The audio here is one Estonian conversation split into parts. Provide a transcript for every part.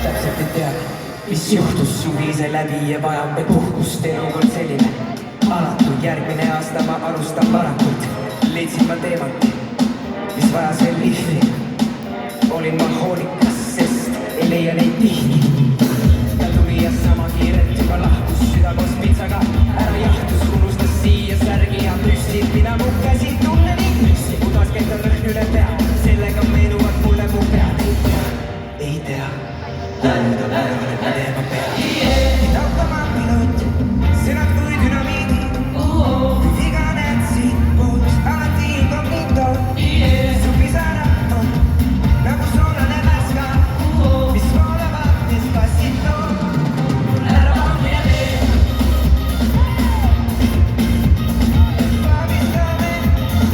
täpselt ei tea, mis juhtus suvisel läbi ja vajab veel puhkust. Elu kord selline alatu, järgmine aasta ma alustan varakult. Leidsin ma teemat, mis vajas veel lihvi. Olin ma hoolikas, sest ei leia neid tihti. Ta tuli ja sama kiirelt juba lahkus, süda koos pitsaga ära jahtus. Unustas siia särgi ja püssid, mida mu käsi tunnen nii püssi. Mu taskend on rõhn üle pea, sellega meenuvad mulle mu pead. Ei tea, tajuda päevale pädeva pea. Automaatpilot, sõnad kui dünamiidi. Kui viga näed siit poolt, alati incognito. Su pisara on nagu soolane värska, mis voolavad despacito. Ära mine tee. Vabistame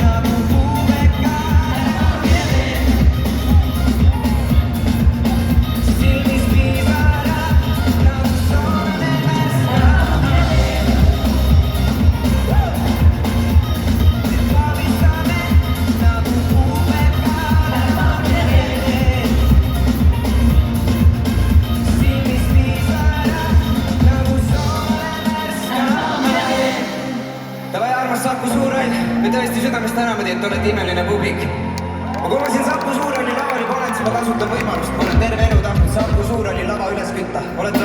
nagu puuveka. Ära mine tee. Silmis pisara nagu soolane värska. Ära mine tee. Vabistame nagu puuveka. Ära mine tee. Silmis pisara nagu soolane värska. Ära mine tee. Davai, armas Saku Suurhall, me tõesti südamest täname teid, et olete imeline publik. Ma kuulasin Saku Suurhalli laval juba olen, siis ma kasutan võimalust. Ma olen terve elu tahtnud Saku Suurhalli lava üles kütta. Olete